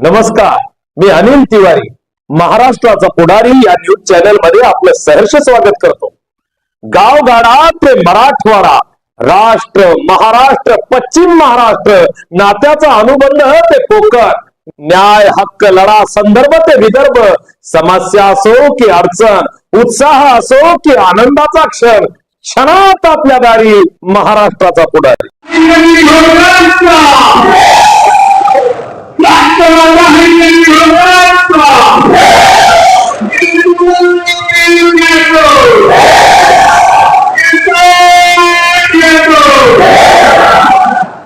नमस्कार, मी अनिल तिवारी महाराष्ट्राचा पुढारी या न्यूज चॅनल मध्ये आपलं सहर्ष स्वागत करतो। गावगाडा ते मराठवाडा, राष्ट्र महाराष्ट्र, पश्चिम महाराष्ट्र, नात्याचा अनुबंध ते कोकण, न्याय हक्क लढा संदर्भ ते विदर्भ, समस्या असो की अडचण, उत्साह असो की आनंदाचा क्षण, क्षणात आपल्या दारी महाराष्ट्राचा पुढारी।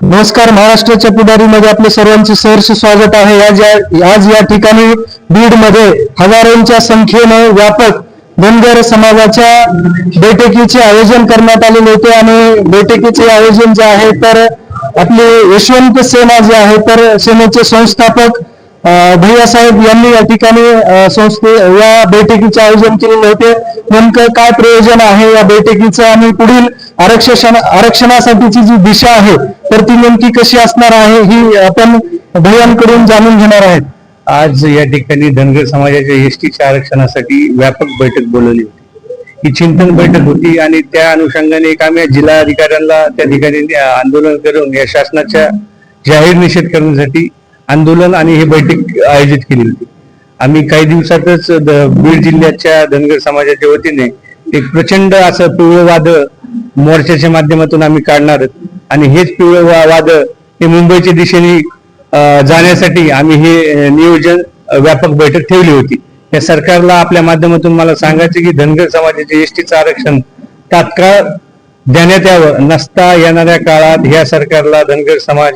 नमस्कार, महाराष्ट्राच्या पुढारीमध्ये आपले सर्वांचे सहर्ष स्वागत आहे। आज या ठिकाणी बीड मध्ये हजारोंच्या संख्येने व्यापक धनगर समाजाच्या बैठकीचे आयोजन करण्यात आलेले होते आणि बैठकीचे आयोजन जे आहे तर आपले यशवंत सेना जे आहे तर सेनेचे संस्थापक भैयासाहेब यांनी या ठिकाणी या बैठकीचे आयोजन केलेले होते। नेमकं काय प्रयोजन आहे या बैठकीचं आणि पुढील आरक्षणासाठीची जी दिशा आहे तर ती नेमकी कशी असणार आहे ही आपण भैयांकडून जाणून घेणार आहेत। आज या ठिकाणी धनगर समाजाच्या एसटीच्या आरक्षणासाठी व्यापक बैठक बोलवली होती। ही चिंतन बैठक होती आणि त्या अनुषंगाने एक आम्ही जिल्हाधिकाऱ्यांना त्या ठिकाणी आंदोलन करून या शासनाच्या जाहीर निषेध करण्यासाठी आंदोलन आणि ही बैठक आयोजित केली होती। आम्ही काही दिवसातच बीड जिल्ह्याच्या धनगर समाजाच्या वतीने एक प्रचंड असं पिवळं वादळ मोर्चाच्या माध्यमातून आम्ही काढणार आणि हेच पिवळं वादळ हे मुंबईच्या दिशेने जाण्यासाठी आम्ही हे नियोजन व्यापक बैठक ठेवली होती। या सरकारला आपल्या माध्यमातून मला सांगायचं की धनगर समाजाचे एसटीचं आरक्षण तात्काळ देण्यात यावं। नसता येणाऱ्या काळात या सरकारला धनगर समाज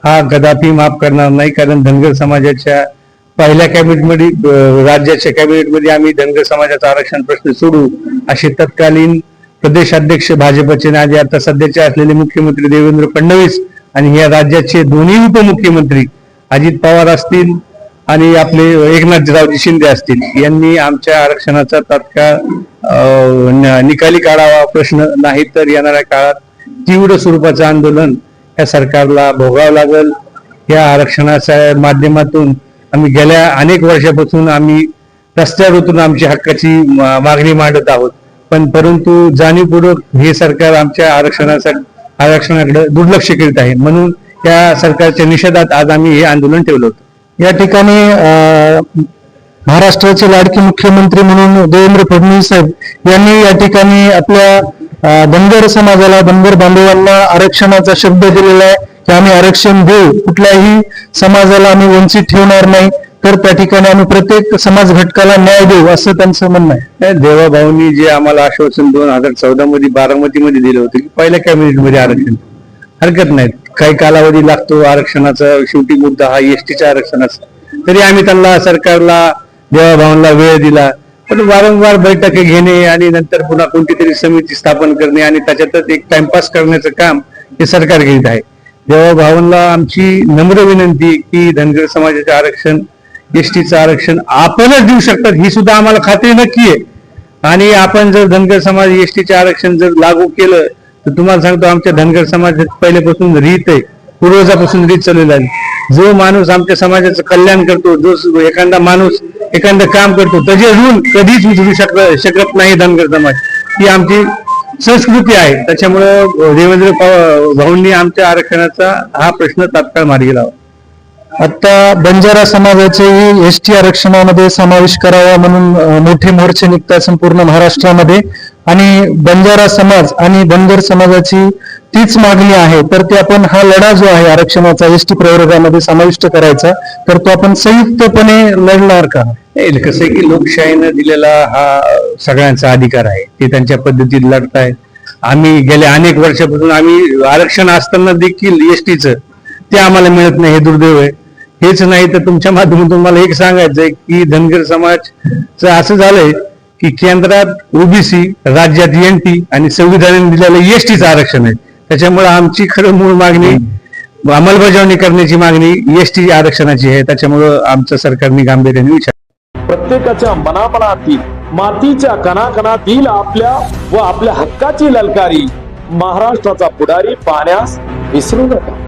हा कदापि माफ करणार नाही, कारण धनगर समाजाच्या पहिल्या कॅबिनेटमध्ये राज्याच्या कॅबिनेटमध्ये आम्ही धनगर समाजाचा आरक्षण प्रश्न सोडू असे तत्कालीन प्रदेशाध्यक्ष भाजपचे आणि आता सध्याचे असलेले मुख्यमंत्री देवेंद्र फडणवीस आणि या राज्याचे दोन्ही उपमुख्यमंत्री अजित पवार असतील आणि आपले एकनाथरावजी शिंदे असतील यांनी आमच्या आरक्षणाचा तात्काळ निकाली काढावा। प्रश्न नाही तर येणाऱ्या काळात तीव्र स्वरूपाचं आंदोलन या सरकारला भोगावं लागेल। या आरक्षणाच्या माध्यमातून आम्ही गेल्या अनेक वर्षापासून आम्ही रस्त्यावर उतरून आमची हक्काची मागणी मांडत आहोत, परंतु जाणीवपूर्वक हे सरकार आमच्या आरक्षणाकडे दुर्लक्ष करीत आहे। म्हणून त्या सरकारच्या निषेधात आज आम्ही हे आंदोलन ठेवलं होतं। या ठिकाणी महाराष्ट्राचे लाडके मुख्यमंत्री म्हणून देवेंद्र फडणवीस साहेब यांनी या ठिकाणी आपल्या धनगर समाजाला, धनगर बांधवांना आरक्षणाचा शब्द दिलेला आहे की आम्ही आरक्षण देऊ, कुठल्याही समाजाला आम्ही वंचित ठेवणार नाही, तर त्या ठिकाणी आम्ही प्रत्येक समाज घटकाला न्याय देऊ असं त्यांचं म्हणणं आहे। देवाभाऊंनी जे आम्हाला आश्वासन 2014 मध्ये बारामतीमध्ये दिलं होतं की पहिल्या कॅबिनेटमध्ये आरक्षण हरकत नाही, काही कालावधी लागतो आरक्षणाचा, शेवटी मुद्दा हा एसटीच्या आरक्षणाचा, तरी आम्ही त्यांना सरकारला देवाभाऊंना वेळ दिला, पण वारंवार बैठकी घेणे आणि नंतर पुन्हा कोणती तरी समिती स्थापन करणे आणि त्याच्यातच एक टाइमपास करण्याचं काम हे सरकार करीत आहे। देवाभाऊंना आमची नम्र विनंती की धनगर समाजाचे आरक्षण, एसटीचं आरक्षण आपणच देऊ शकतात ही सुद्धा आम्हाला खात्री नक्की आहे। आणि आपण जर धनगर समाज एसटीचे आरक्षण जर लागू केलं तर तुम्हाला सांगतो आमच्या धनगर समाजात पहिल्यापासून रीत आहे, पूर्वजापासून रीत चाललेला आहे। जो माणूस आमच्या समाजाचं कल्याण करतो, जो एखादा माणूस एखादं काम करतो त्याचे ऋण कधीच विसरू शकत नाही धनगर समाज, ही आमची संस्कृती आहे। त्याच्यामुळं देवेंद्र भाऊंनी आमच्या आरक्षणाचा हा प्रश्न तात्काळ मार्गी लावा। आता बंजारा समाजाचेही एसटी आरक्षणामध्ये समावेश करावा म्हणून मोठे मोर्चे निघतात संपूर्ण महाराष्ट्रामध्ये आणि बंजारा समाज आणि धनगर समाजाची तीच मागणी आहे, तर ते आपण हा लढा जो आहे आरक्षणाचा एसटी प्रवर्गामध्ये समाविष्ट करायचा, तर तो आपण संयुक्तपणे लढणार का? कसं आहे की लोकशाहीनं दिलेला हा सगळ्यांचा अधिकार आहे, ते त्यांच्या पद्धतीत लढतायत। आम्ही गेल्या अनेक वर्षापासून आम्ही आरक्षण असताना देखील एसटीचं ते आम्हाला मिळत नाही, हे दुर्दैव आहे। हेच नाही तर तुमच्या माध्यमातून मला एक सांगायचंय की धनगर समाजचं असं झालंय की केंद्रात ओबीसी, राज्यात एनटी आणि संविधानाने दिलेलं एसटीचं आरक्षण आहे। त्याच्यामुळे आमची खरं मूळ मागणी अंमलबजावणी करण्याची मागणी एसटी आरक्षणाची आहे। त्याच्यामुळं आमचं सरकारने गांभीर्याने विचार प्रत्येकाच्या मनामनातील, मातीच्या कणाकणातील आपल्या व आपल्या हक्काची ललकारी महाराष्ट्राचा पुढारी पाहण्यास विसरू नका।